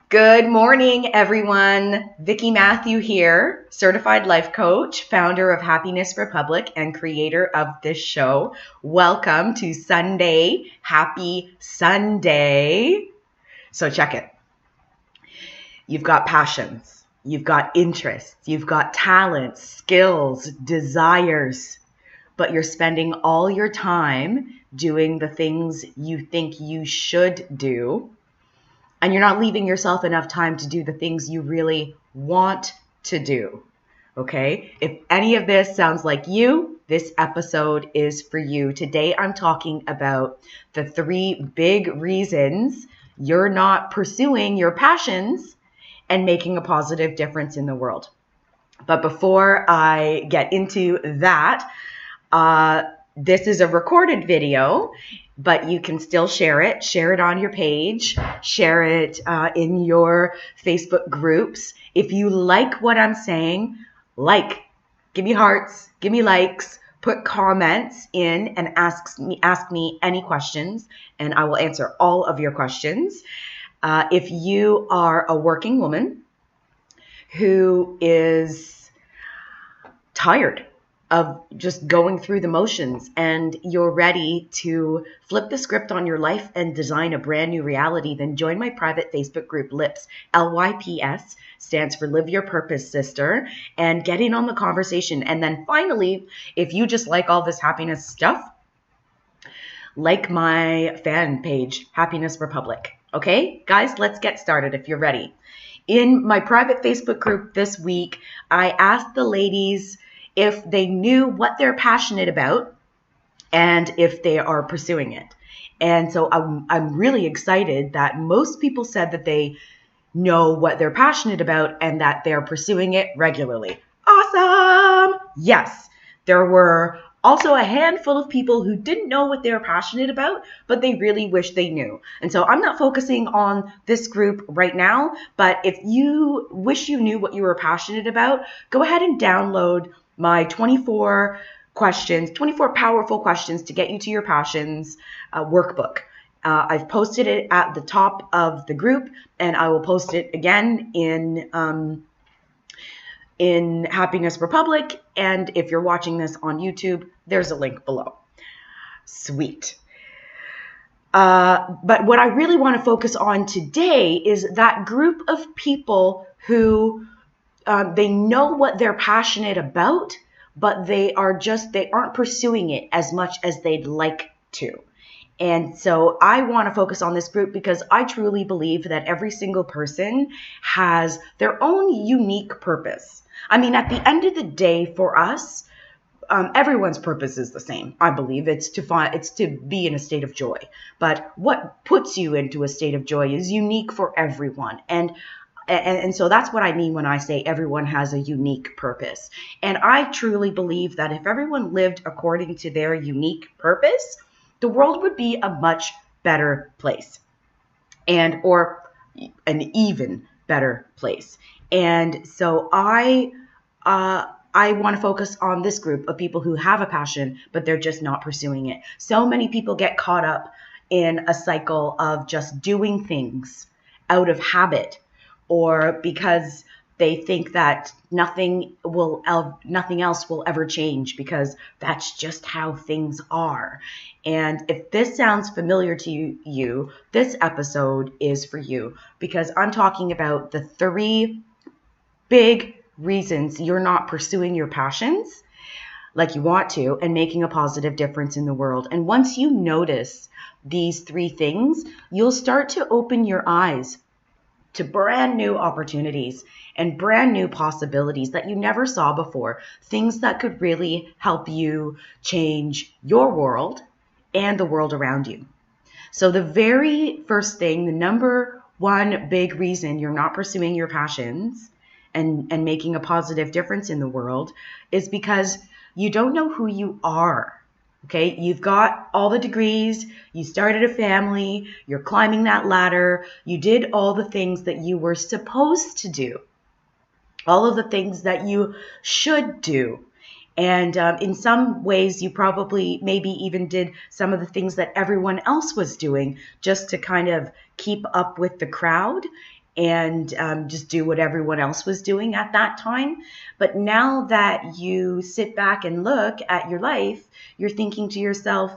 Good morning, everyone. Vicki Matthew here, certified life coach, founder of Happiness Republic, and creator of this show. Welcome to Sunday. Happy Sunday. So check it. You've got passions, you've got interests, you've got talents, skills, desires, but you're spending all your time doing the things you think you should do. And you're not leaving yourself enough time to do the things you really want to do, okay? If any of this sounds like you, this episode is for you. Today, I'm talking about the 3 big reasons you're not pursuing your passions and making a positive difference in the world. But before I get into that, this is a recorded video, but you can still share it on your page, share it in your Facebook groups. If you like what I'm saying, give me hearts, give me likes, put comments in and ask me any questions, and I will answer all of your questions. If you are a working woman who is tired of just going through the motions and you're ready to flip the script on your life and design a brand new reality, then join my private Facebook group, LYPS. LYPS stands for Live Your Purpose, Sister, and get in on the conversation. And then finally, if you just like all this happiness stuff, like my fan page, Happiness Republic. Okay, guys, let's get started if you're ready. In my private Facebook group this week, I asked the ladies if they knew what they're passionate about and if they are pursuing it. And so I'm really excited that most people said that they know what they're passionate about and that they're pursuing it regularly. Awesome! Yes, there were also a handful of people who didn't know what they were passionate about, but they really wish they knew. And so I'm not focusing on this group right now, but if you wish you knew what you were passionate about, go ahead and download my 24 powerful questions to get you to your passions workbook. I've posted it at the top of the group, and I will post it again in Happiness Republic. And if you're watching this on YouTube, there's a link below. Sweet. But what I really want to focus on today is that group of people who they know what they're passionate about, but they aren't pursuing it as much as they'd like to. And so I want to focus on this group because I truly believe that every single person has their own unique purpose. I mean, at the end of the day, for us, everyone's purpose is the same. I believe it's to be in a state of joy. But what puts you into a state of joy is unique for everyone. And so that's what I mean when I say everyone has a unique purpose. And I truly believe that if everyone lived according to their unique purpose, the world would be a much better place, or an even better place. And so I want to focus on this group of people who have a passion, but they're just not pursuing it. So many people get caught up in a cycle of just doing things out of habit, or because they think that nothing else will ever change because that's just how things are. And if this sounds familiar to you, this episode is for you, because I'm talking about the 3 big reasons you're not pursuing your passions like you want to and making a positive difference in the world. And once you notice these 3 things, you'll start to open your eyes to brand new opportunities and brand new possibilities that you never saw before, things that could really help you change your world and the world around you. So the very first thing, the number 1 big reason you're not pursuing your passions and making a positive difference in the world is because you don't know who you are. Okay, you've got all the degrees, you started a family, you're climbing that ladder, you did all the things that you were supposed to do, all of the things that you should do. And in some ways, you probably maybe even did some of the things that everyone else was doing just to kind of keep up with the crowd. and just do what everyone else was doing at that time. But now that you sit back and look at your life, you're thinking to yourself,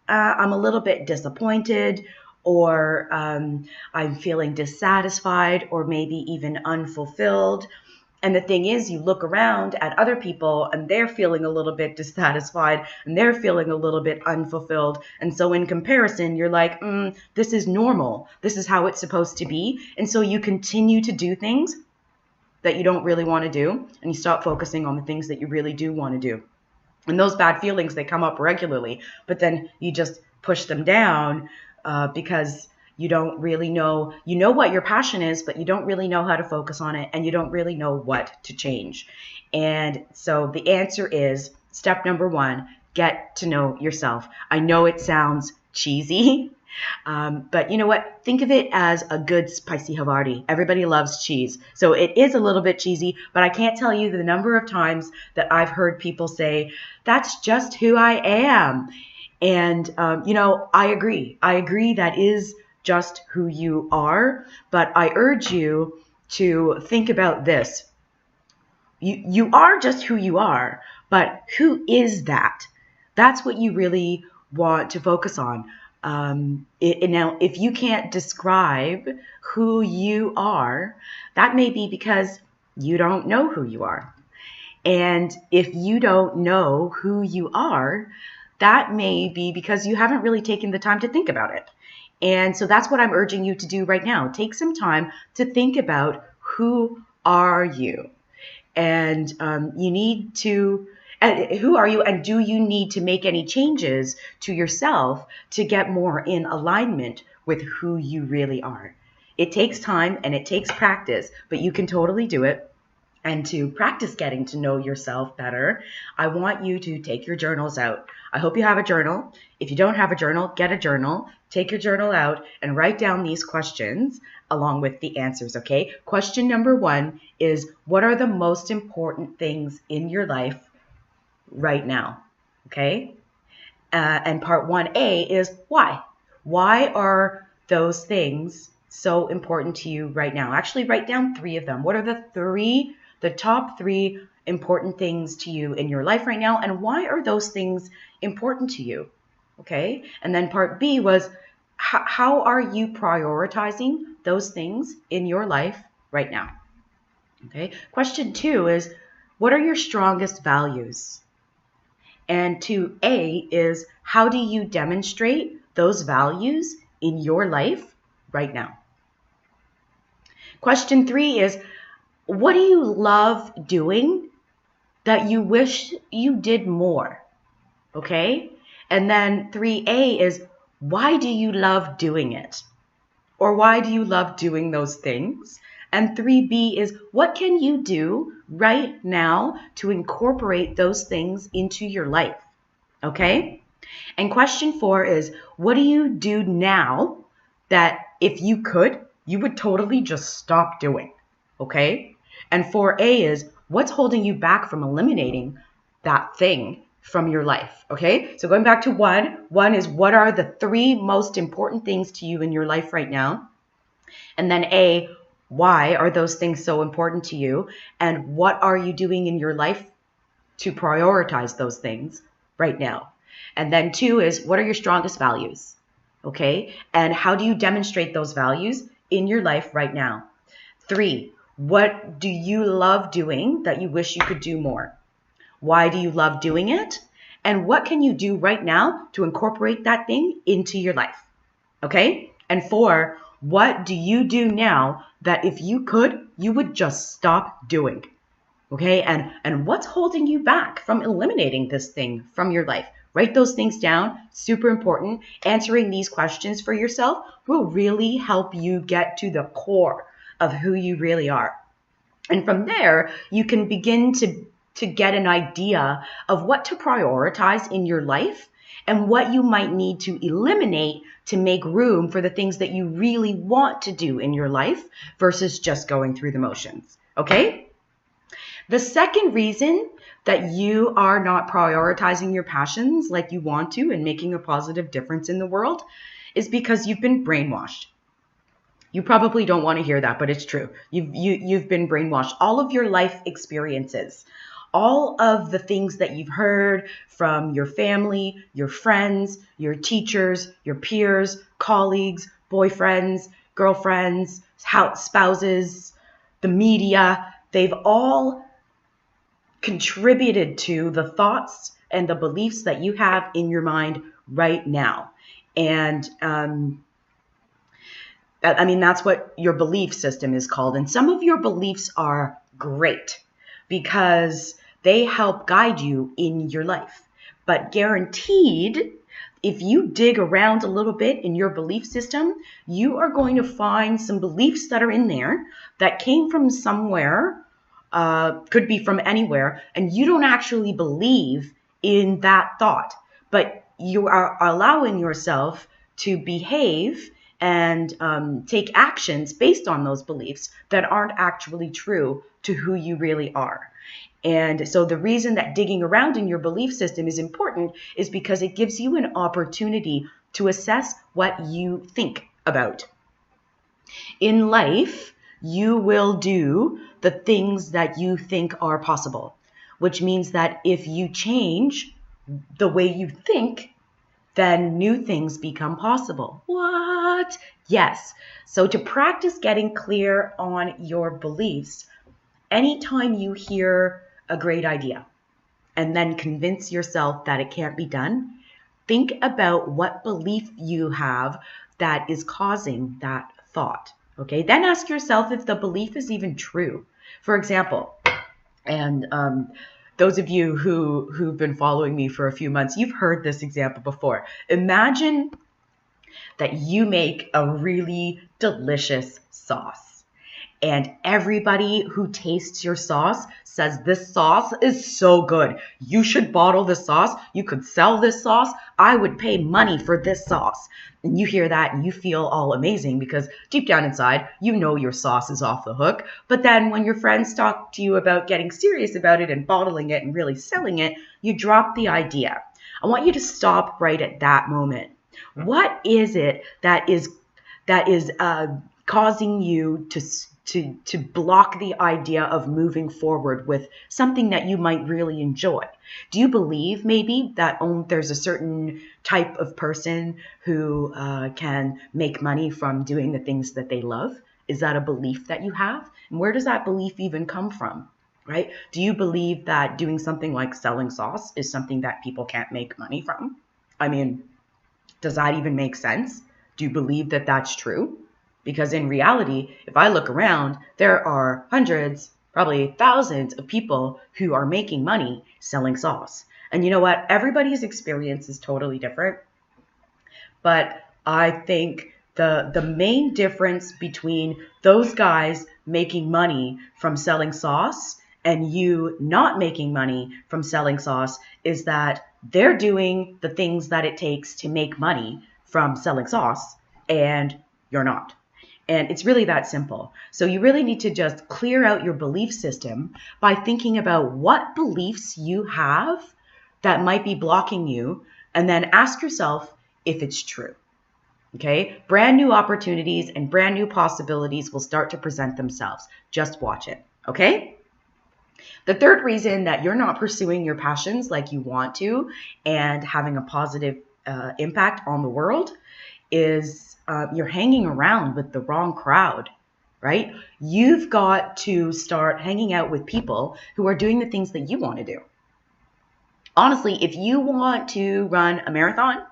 I'm a little bit disappointed, or I'm feeling dissatisfied, or maybe even unfulfilled. And the thing is, you look around at other people and they're feeling a little bit dissatisfied and they're feeling a little bit unfulfilled. And so in comparison, you're like, this is normal. This is how it's supposed to be. And so you continue to do things that you don't really want to do, and you stop focusing on the things that you really do want to do. And those bad feelings, they come up regularly, but then you just push them down because you don't really know, you know what your passion is, but you don't really know how to focus on it, and you don't really know what to change. And so the answer is step number 1, get to know yourself. I know it sounds cheesy, but you know what? Think of it as a good spicy Havarti. Everybody loves cheese. So it is a little bit cheesy, but I can't tell you the number of times that I've heard people say, that's just who I am. And, I agree. I agree that is just who you are, but I urge you to think about this. You are just who you are, but who is that? That's what you really want to focus on. Now, if you can't describe who you are, that may be because you don't know who you are. And if you don't know who you are, that may be because you haven't really taken the time to think about it. And so that's what I'm urging you to do right now. Take some time to think about, who are you? And you need to, who are you? And do you need to make any changes to yourself to get more in alignment with who you really are? It takes time and it takes practice, but you can totally do it. And to practice getting to know yourself better, I want you to take your journals out. I hope you have a journal. If you don't have a journal, get a journal. Take your journal out and write down these questions along with the answers, okay? Question number 1 is, what are the most important things in your life right now, okay? And part 1A is why. Why are those things so important to you right now? Actually, write down 3 of them. What are the top 3 important things to you in your life right now, and why are those things important to you? Okay. And then part B was, how are you prioritizing those things in your life right now? Okay. Question 2 is, what are your strongest values? And 2A is, how do you demonstrate those values in your life right now? Question 3 is, what do you love doing that you wish you did more? Okay? And then 3A is, why do you love doing it? Or why do you love doing those things? And 3B is, what can you do right now to incorporate those things into your life? Okay? And question 4 is, what do you do now that if you could, you would totally just stop doing? Okay? And 4A is, what's holding you back from eliminating that thing from your life? Okay, so going back to 1 is, what are the 3 most important things to you in your life right now? And then A, why are those things so important to you? And what are you doing in your life to prioritize those things right now? And then 2 is, what are your strongest values? Okay, and how do you demonstrate those values in your life right now? 3, what do you love doing that you wish you could do more? Why do you love doing it? And what can you do right now to incorporate that thing into your life? Okay? And 4, what do you do now that if you could, you would just stop doing? Okay? And what's holding you back from eliminating this thing from your life? Write those things down. Super important. Answering these questions for yourself will really help you get to the core of who you really are. And from there, you can begin to get an idea of what to prioritize in your life and what you might need to eliminate to make room for the things that you really want to do in your life versus just going through the motions. Okay? The second reason that you are not prioritizing your passions like you want to and making a positive difference in the world is because you've been brainwashed. You probably don't want to hear that, but it's true. You've been brainwashed. All of your life experiences, all of the things that you've heard from your family, your friends, your teachers, your peers, colleagues, boyfriends, girlfriends, spouses, the media, they've all contributed to the thoughts and the beliefs that you have in your mind right now. And that's what your belief system is called. And some of your beliefs are great because they help guide you in your life. But guaranteed, if you dig around a little bit in your belief system, you are going to find some beliefs that are in there that came from somewhere, could be from anywhere, and you don't actually believe in that thought, but you are allowing yourself to behave and take actions based on those beliefs that aren't actually true to who you really are. And so the reason that digging around in your belief system is important is because it gives you an opportunity to assess what you think about. In life, you will do the things that you think are possible, which means that if you change the way you think, then new things become possible. What? Yes. So to practice getting clear on your beliefs, anytime you hear a great idea and then convince yourself that it can't be done, think about what belief you have that is causing that thought. Okay, then ask yourself if the belief is even true. For example, and those of you who've been following me for a few months, you've heard this example before. Imagine that you make a really delicious sauce. And everybody who tastes your sauce says this sauce is so good. You should bottle this sauce. You could sell this sauce. I would pay money for this sauce. And you hear that and you feel all amazing because deep down inside, you know your sauce is off the hook. But then when your friends talk to you about getting serious about it and bottling it and really selling it, you drop the idea. I want you to stop right at that moment. What is it that is causing you to block the idea of moving forward with something that you might really enjoy? Do you believe maybe that there's a certain type of person who can make money from doing the things that they love? Is that a belief that you have? And where does that belief even come from, right? Do you believe that doing something like selling sauce is something that people can't make money from? I mean, does that even make sense? Do you believe that that's true? Because in reality, if I look around, there are hundreds, probably thousands of people who are making money selling sauce. And you know what? Everybody's experience is totally different. But I think the main difference between those guys making money from selling sauce and you not making money from selling sauce is that they're doing the things that it takes to make money from selling sauce and you're not. And it's really that simple. So you really need to just clear out your belief system by thinking about what beliefs you have that might be blocking you, and then ask yourself if it's true. Okay? Brand new opportunities and brand new possibilities will start to present themselves. Just watch it. Okay? The third reason that you're not pursuing your passions like you want to and having a positive impact on the world is you're hanging around with the wrong crowd, right? You've got to start hanging out with people who are doing the things that you want to do. Honestly, if you want to run a marathon,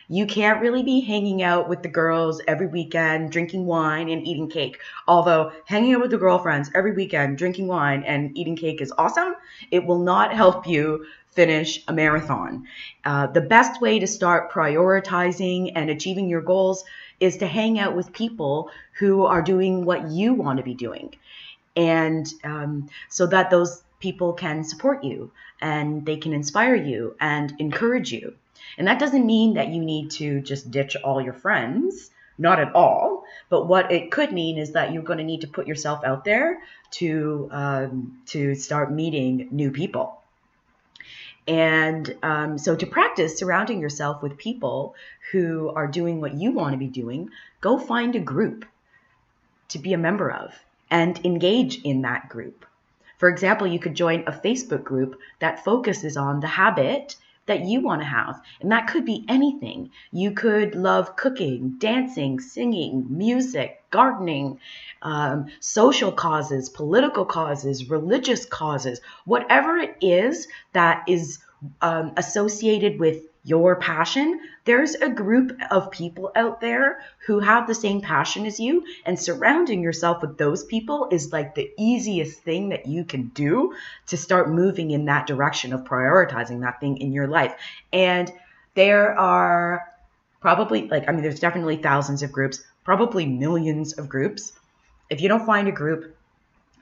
you can't really be hanging out with the girls every weekend, drinking wine and eating cake. Although hanging out with the girlfriends every weekend, drinking wine and eating cake is awesome, it will not help you finish a marathon. The best way to start prioritizing and achieving your goals is to hang out with people who are doing what you want to be doing. And so that those people can support you and they can inspire you and encourage you. And that doesn't mean that you need to just ditch all your friends, not at all. But what it could mean is that you're going to need to put yourself out there to start meeting new people. And so to practice surrounding yourself with people who are doing what you want to be doing, go find a group. to be a member of and engage in that group. For example, you could join a Facebook group that focuses on the habit that you want to have. And that could be anything. You could love cooking, dancing, singing, music, gardening, social causes, political causes, religious causes, whatever it is that is associated with your passion. There's a group of people out there who have the same passion as you, and surrounding yourself with those people is like the easiest thing that you can do to start moving in that direction of prioritizing that thing in your life. And there are probably there's definitely thousands of groups, probably millions of groups. If you don't find a group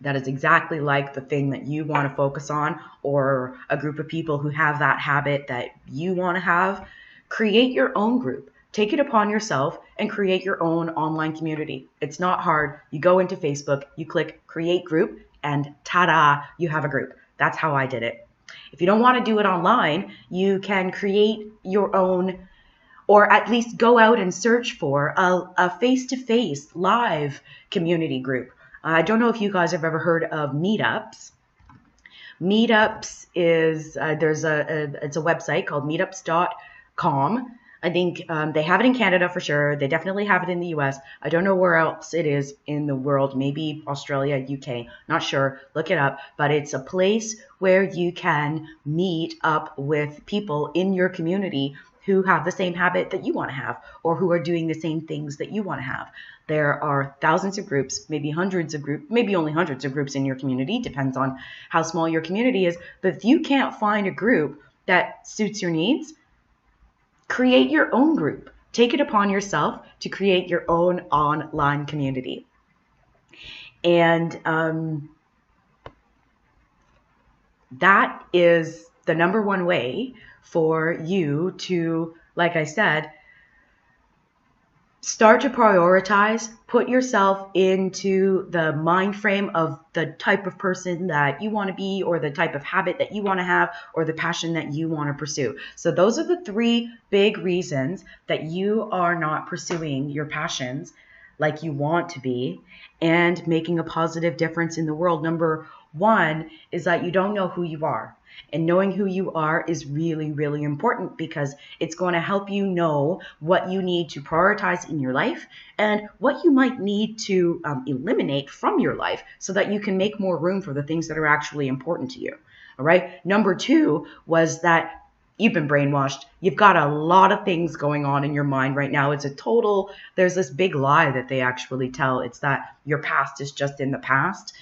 that is exactly like the thing that you want to focus on, or a group of people who have that habit that you want to have, create your own group. Take it upon yourself and create your own online community. It's not hard. You go into Facebook, you click create group, and ta-da, you have a group. That's how I did it. If you don't want to do it online, you can create your own, or at least go out and search for a face-to-face live community group. I don't know if you guys have ever heard of meetups. Meetups is, it's a website called meetups.com. I think they have it in Canada for sure. They definitely have it in the US. I don't know where else it is in the world. Maybe Australia, UK, not sure. Look it up. But it's a place where you can meet up with people in your community who have the same habit that you want to have, or who are doing the same things that you want to have. There are thousands of groups, maybe hundreds of groups, maybe only hundreds of groups in your community, depends on how small your community is. But if you can't find a group that suits your needs, create your own group. Take it upon yourself to create your own online community. And that is the number one way for you to, like I said, start to prioritize, put yourself into the mind frame of the type of person that you want to be, or the type of habit that you want to have, or the passion that you want to pursue. So those are the three big reasons that you are not pursuing your passions like you want to be and making a positive difference in the world. Number one is that you don't know who you are. And knowing who you are is really, really important, because it's going to help you know what you need to prioritize in your life and what you might need to eliminate from your life so that you can make more room for the things that are actually important to you. All right. Number two was that you've been brainwashed. You've got a lot of things going on in your mind right now. There's this big lie that they actually tell. It's that your past is just in the past.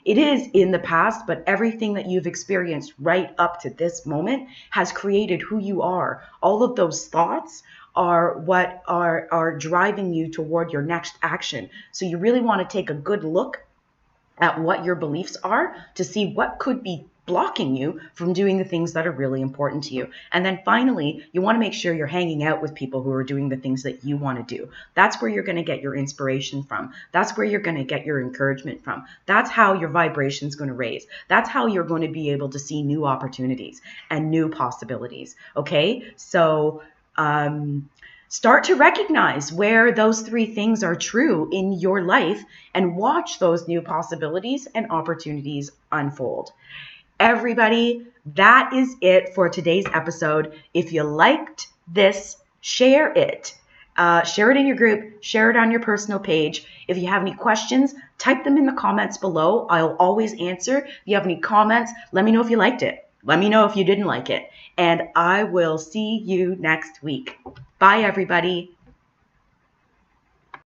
It is in the past, but everything that you've experienced right up to this moment has created who you are. All of those thoughts are what are driving you toward your next action. So you really want to take a good look at what your beliefs are to see what could be blocking you from doing the things that are really important to you. And then finally, you want to make sure you're hanging out with people who are doing the things that you want to do. That's where you're going to get your inspiration from. That's where you're going to get your encouragement from. That's how your vibration is going to raise. That's how you're going to be able to see new opportunities and new possibilities. Okay? So, start to recognize where those three things are true in your life and watch those new possibilities and opportunities unfold. Everybody, that is it for today's episode. If you liked this, share it. Share it in your group. Share it on your personal page. If you have any questions, type them in the comments below. I'll always answer. If you have any comments, let me know if you liked it. Let me know if you didn't like it. And I will see you next week. Bye, everybody.